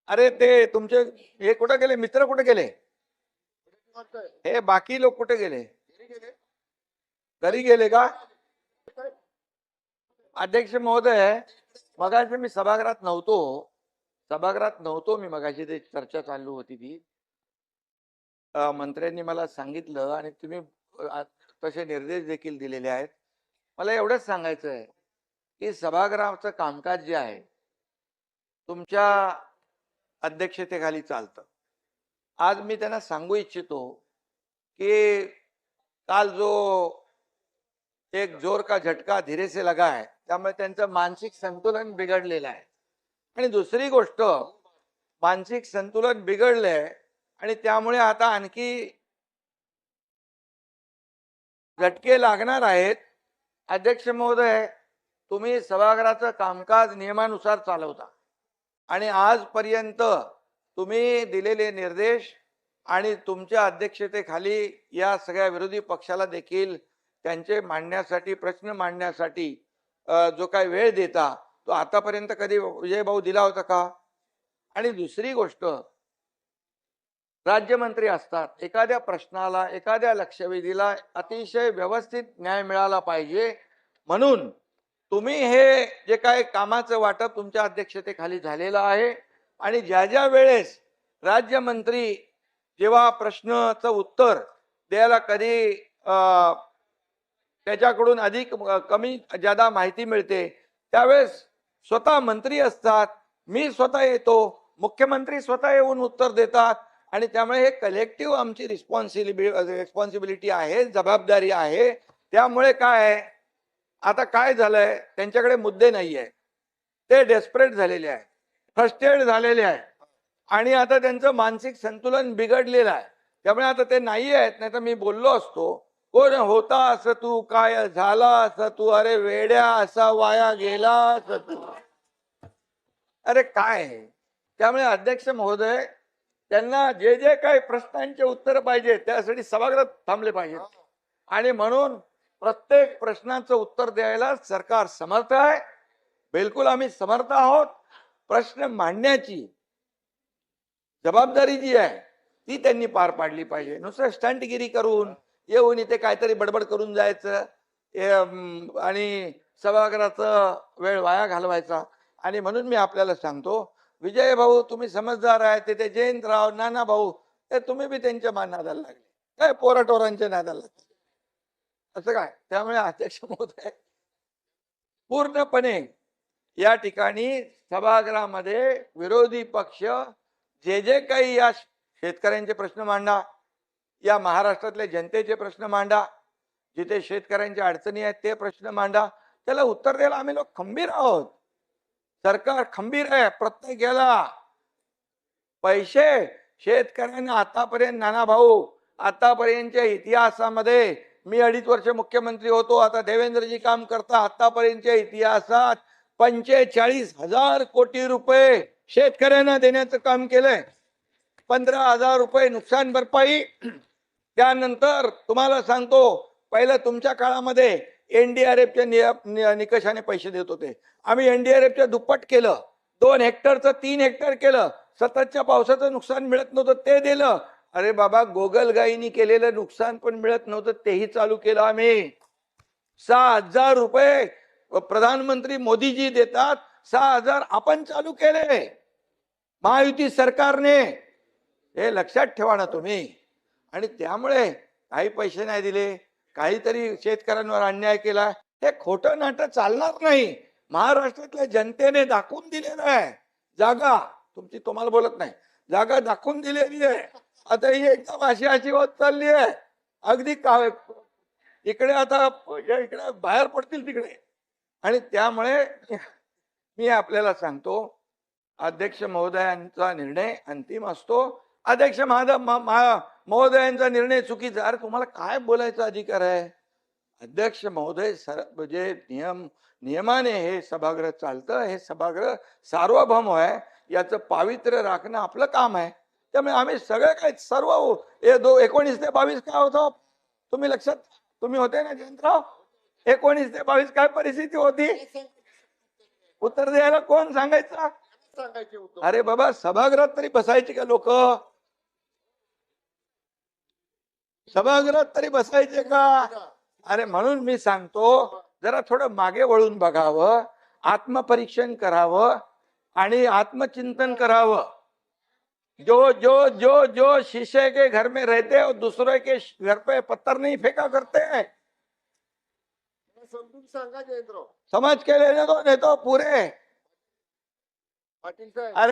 अरे ते तुमचे हे कुठे गेले, मित्र कुठे गेले, हे बाकी लोक कुठे गेले, घरी गेले का? अध्यक्ष महोदय, मगाशी मी सभागृहात नव्हतो मी मगाशी, ते चर्चा चालू होती ती मंत्र्यांनी मला सांगितलं आणि तुम्ही तसे निर्देश देखील दिलेले आहेत. मला एवढंच सांगायचं आहे की सभागृहाचं कामकाज जे आहे तुमच्या अध्यक्षतेखाली चालतं. आज मी त्यांना सांगू इच्छितो की काल जो एक जोर का झटका धीरे से लगा है, त्यामुळे त्यांचं मानसिक संतुलन बिघडलेलं आहे. आणि दुसरी गोष्ट, मानसिक संतुलन बिघडलंय आणि त्यामुळे आता आणखी झटके लागणार आहेत. अध्यक्ष महोदय, तुम्ही सभागृहाचं कामकाज नियमानुसार चालवता आणि आजपर्यंत तुम्ही दिलेले निर्देश आणि तुमच्या अध्यक्षतेखाली या सगळ्या विरोधी पक्षाला देखील त्यांचे मांडण्यासाठी, प्रश्न मांडण्यासाठी जो काही वेळ देता, तो आतापर्यंत कधी विजय भाऊ दिला होता का? आणि दुसरी गोष्ट, राज्यमंत्री असतात, एखाद्या प्रश्नाला, एखाद्या लक्षवेधीला अतिशय व्यवस्थित न्याय मिळाला पाहिजे, म्हणून तुम्ही हे जे काय कामाचं वाटप तुमच्या अध्यक्षतेखाली झालेलं आहे आणि ज्या ज्या वेळेस राज्यमंत्री जेव्हा प्रश्नाचं उत्तर द्यायला कधी त्याच्याकडून अधिक कमी ज्यादा माहिती मिळते, त्यावेळेस स्वतः मंत्री असतात, मी स्वतः येतो, मुख्यमंत्री स्वतः येऊन उत्तर देतात आणि त्यामुळे हे कलेक्टिव्ह आमची रिस्पॉन्सिबिलिटी आहे, जबाबदारी आहे. त्यामुळे काय आहे, आता काय झालंय, त्यांच्याकडे मुद्दे नाहीये, ते डेस्परेट झालेले आहे, फ्रस्ट्रेट झालेले आहे आणि आता त्यांचं मानसिक संतुलन बिघडलेलं आहे. त्यामुळे आता ते नाही आहेत, नाही तर मी बोललो असतो, कोण होता असं तू, काय झाला असं तू, अरे वेड्या असा वाया गेला असं तू, अरे काय. त्यामुळे अध्यक्ष महोदय, त्यांना जे जे काही प्रश्नांचे उत्तर पाहिजे त्यासाठी सभागृहात थांबले पाहिजे आणि म्हणून प्रत्येक प्रश्नाचं उत्तर द्यायला सरकार समर्थ आहे. बिलकुल आम्ही समर्थ आहोत. प्रश्न मांडण्याची जबाबदारी जी आहे ती त्यांनी पार पाडली पाहिजे. नुसतं स्टंटगिरी करून येऊन इथे काहीतरी बडबड करून जायचं आणि सभागृहाचा वेळ वाया घालवायचा. आणि म्हणून मी आपल्याला सांगतो, विजय भाऊ तुम्ही समजदार आहे, ते जयंतराव, नाना भाऊ, ते तुम्ही बी त्यांच्या नादाला लागले, काय पोराटोरांच्या नादाला लागले असं काय. त्यामुळे अध्यक्ष महोदय, पूर्णपणे या ठिकाणी सभागृहामध्ये विरोधी पक्ष जे जे काही या शेतकऱ्यांचे प्रश्न मांडा, या महाराष्ट्रातल्या जनतेचे प्रश्न मांडा, जिथे शेतकऱ्यांच्या अडचणी आहेत ते प्रश्न मांडा, त्याला उत्तर द्यायला आम्ही लोक खंबीर आहोत. सरकार खंबीर आहे. प्रत्येक याला पैसे शेतकऱ्यांना आतापर्यंत, नाना भाऊ, आतापर्यंतच्या इतिहासामध्ये, मी 2.5 वर्ष मुख्यमंत्री होतो, आता देवेंद्रजी काम करता, आतापर्यंतच्या इतिहासात 45,000 कोटी रुपये शेतकऱ्यांना देण्याचं काम केलंय. 15,000 रुपये नुकसान भरपाई. त्यानंतर तुम्हाला सांगतो, पहिलं तुमच्या काळामध्ये एनडीआरएफच्या निकषाने पैसे देत होते, आम्ही एनडीआरएफच्या दुप्पट केलं, 2 हेक्टरचं 3 हेक्टर केलं, सततच्या पावसाचं नुकसान मिळत नव्हतं ते दिलं. अरे बाबा, गोगलगाईनी केलेलं नुकसान पण मिळत नव्हतं तेही चालू केलं आम्ही. 6,000 रुपये प्रधानमंत्री मोदीजी देतात, 6,000 आपण चालू केले महायुती सरकारने, हे लक्षात ठेवा ना तुम्ही. आणि त्यामुळे काही पैसे नाही दिले, काहीतरी शेतकऱ्यांवर अन्याय केला, हे खोटं नाटक चालणार नाही. महाराष्ट्रातल्या जनतेने दाखवून दिलेलं आहे, जागा तुमची, तुम्हाला बोलत नाही, जागा दाखवून दिलेली आहे. आता ही एकदम अशी होत चालली आहे, अगदी इकडे आता इकडे बाहेर पडतील तिकडे. आणि त्यामुळे मी आपल्याला सांगतो, अध्यक्ष महोदयांचा निर्णय अंतिम असतो. अध्यक्ष महोदयांचा निर्णय चुकीचा, अरे तुम्हाला काय बोलायचा अधिकार आहे? अध्यक्ष महोदय, जे नियमाने हे सभागृह चालतं, हे सभागृह सार्वभौम आहे, याचं पावित्र्य राखणं आपलं काम आहे. त्यामुळे आम्ही सगळे काय, सर्व 19 ते 22 काय होतं तुम्ही लक्षात, तुम्ही होते ना जयंतराव, 19 ते 22 काय परिस्थिती होती, उत्तर द्यायला कोण सांगायचं? सांगायचे उद्धव. अरे बाबा, सभागृहात तरी बसायचे का लोक? सभागृहात तरी बसायचे का? अरे म्हणून मी सांगतो, जरा थोडं मागे वळून बघावं, आत्मपरीक्षण करावं आणि आत्मचिंतन करावं. जो जो जो जो शीशे के घर में रहते और दूसरे के घर पे पत्थर नहीं फेंका करते हैं, समजून सांगा जयंतराव समझ के लेने दो, नहीं तो पूरे पाटील साहेब. अरे